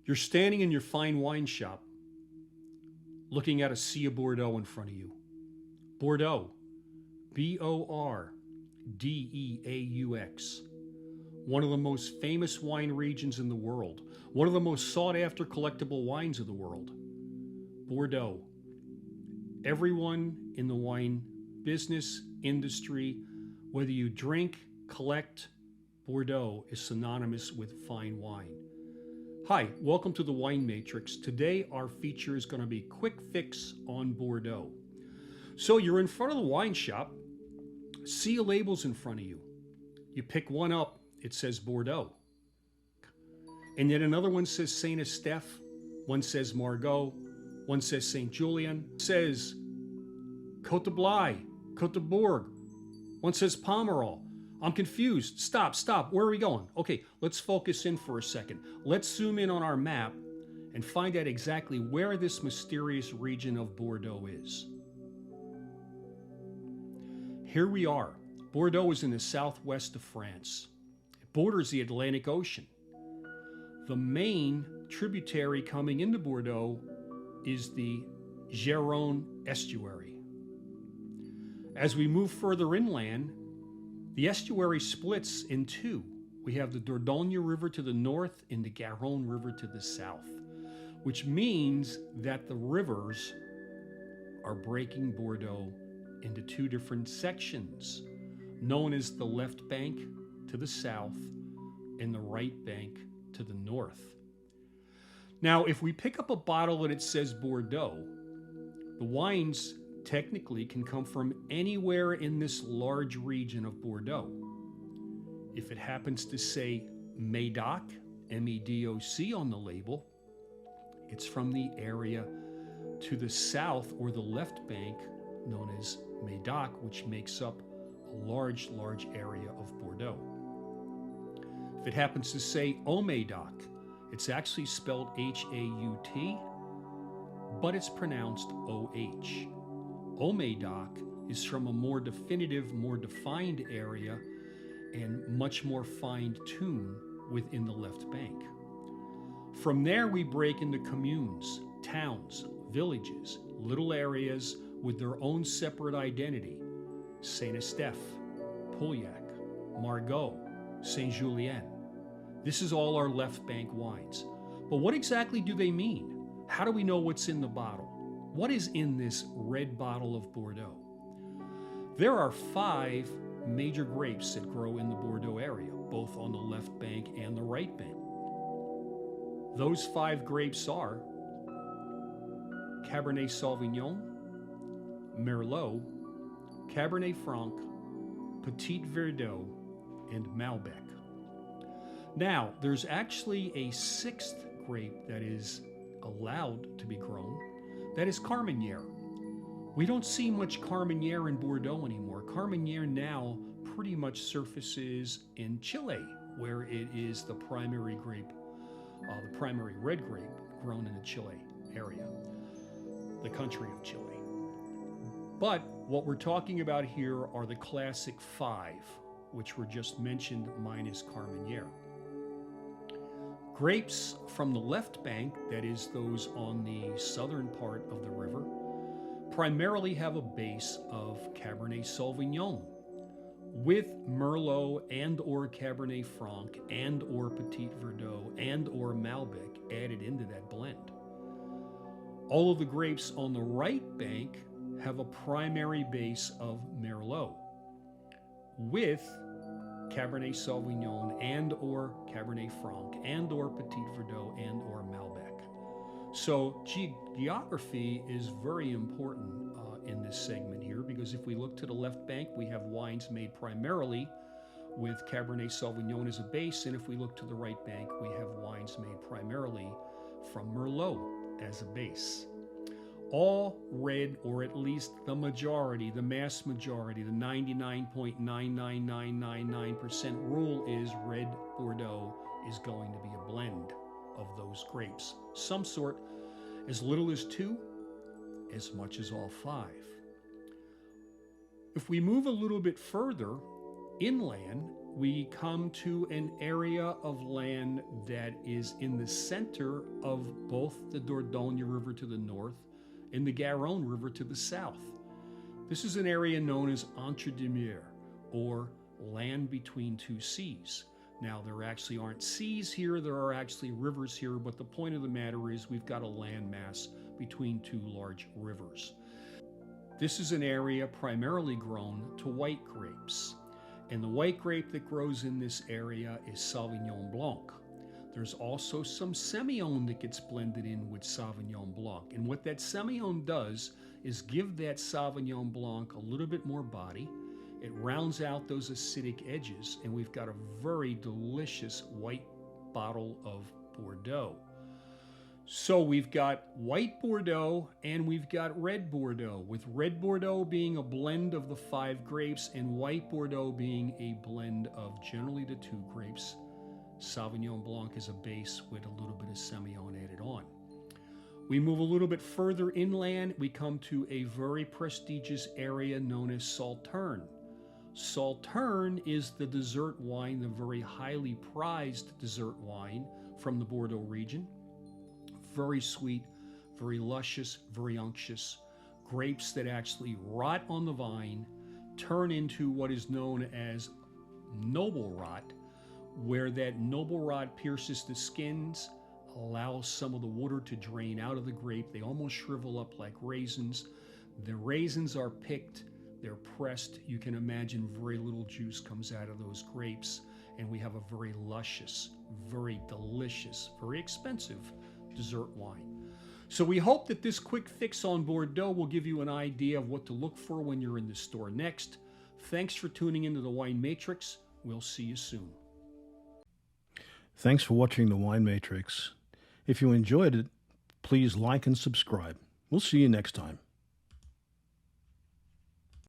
You're standing in your fine wine shop, looking at a sea of Bordeaux in front of you. Bordeaux, Bordeaux, one of the most famous wine regions in the world, one of the most sought after collectible wines of the world. Bordeaux. Everyone in the wine business, industry, whether you drink, collect, Bordeaux is synonymous with fine wine. Hi, welcome to the Wine Matrix. Today our feature is going to be quick fix on Bordeaux. So you're in front of the wine shop, see a label's in front of you. You pick one up, it says Bordeaux. And yet another one says Saint Estèphe, one says Margaux, one says Saint Julien, says Côte de Blaye, Côte de Bourg, one says Pomerol. I'm confused. Stop. Where are we going? Okay, let's focus in for a second. Let's zoom in on our map and find out exactly where this mysterious region of Bordeaux is. Here we are. Bordeaux is in the southwest of France. It borders the Atlantic Ocean. The main tributary coming into Bordeaux is the Garonne estuary. As we move further inland, the estuary splits in two. We have the Dordogne River to the north and the Garonne River to the south, which means that the rivers are breaking Bordeaux into two different sections, known as the left bank to the south and the right bank to the north. Now, if we pick up a bottle and it says Bordeaux, the wines technically can come from anywhere in this large region of Bordeaux. If it happens to say Médoc, M-E-D-O-C on the label, it's from the area to the south or the left bank known as Médoc, which makes up a large area of Bordeaux. If it happens to say Haut-Médoc, it's actually spelled H-A-U-T, but it's pronounced O-H. Haut-Médoc is from a more definitive, more defined area and much more fine-tuned within the left bank. From there, we break into communes, towns, villages, little areas with their own separate identity. Saint Estèphe, Pauillac, Margaux, Saint Julien. This is all our left bank wines. But what exactly do they mean? How do we know what's in the bottle? What is in this red bottle of Bordeaux? There are 5 major grapes that grow in the Bordeaux area, both on the left bank and the right bank. Those 5 grapes are Cabernet Sauvignon, Merlot, Cabernet Franc, Petit Verdot, and Malbec. Now, there's actually a 6th grape that is allowed to be grown. That is Carmenere. We don't see much Carmenere in Bordeaux anymore. Carmenere now pretty much surfaces in Chile, where it is the primary grape, the primary red grape grown in the Chile area, the country of Chile. But what we're talking about here are the classic 5, which were just mentioned minus Carmenere. Grapes from the left bank, that is those on the southern part of the river, primarily have a base of Cabernet Sauvignon with Merlot and or Cabernet Franc and or Petit Verdot and or Malbec added into that blend. All of the grapes on the right bank have a primary base of Merlot with Cabernet Sauvignon and or Cabernet Franc and or Petit Verdot and or Malbec. So geography is very important in this segment here, because if we look to the left bank, we have wines made primarily with Cabernet Sauvignon as a base, and if we look to the right bank, we have wines made primarily from Merlot as a base. All red, or at least the majority, the mass majority, the 99.99999% rule is red Bordeaux is going to be a blend of those grapes. Some sort, as little as 2, as much as all 5. If we move a little bit further inland we come to an area of land that is in the center of both the Dordogne River to the north and the Garonne River to the south. This is an area known as Entre-deux-Mers, or land between two seas. Now, there actually aren't seas here, there are actually rivers here, but the point of the matter is we've got a landmass between two large rivers. This is an area primarily grown to white grapes. And the white grape that grows in this area is Sauvignon Blanc. There's also some Semillon that gets blended in with Sauvignon Blanc. And what that Semillon does is give that Sauvignon Blanc a little bit more body. It rounds out those acidic edges, and we've got a very delicious white bottle of Bordeaux. So we've got white Bordeaux and we've got red Bordeaux, with red Bordeaux being a blend of the 5 grapes and white Bordeaux being a blend of generally the 2 grapes. Sauvignon Blanc is a base with a little bit of Semillon added on. We move a little bit further inland, we come to a very prestigious area known as Sauternes. Sauternes is the dessert wine, the very highly prized dessert wine from the Bordeaux region. Very sweet, very luscious, very unctuous. Grapes that actually rot on the vine, turn into what is known as noble rot, where that noble rot pierces the skins, allows some of the water to drain out of the grape. They almost shrivel up like raisins. The raisins are picked, they're pressed. You can imagine very little juice comes out of those grapes, and we have a very luscious, very delicious, very expensive dessert wine. So we hope that this quick fix on Bordeaux will give you an idea of what to look for when you're in the store next. Thanks for tuning into the Wine Matrix. We'll see you soon. Thanks for watching the Wine Matrix. If you enjoyed it, please like and subscribe. We'll see you next time.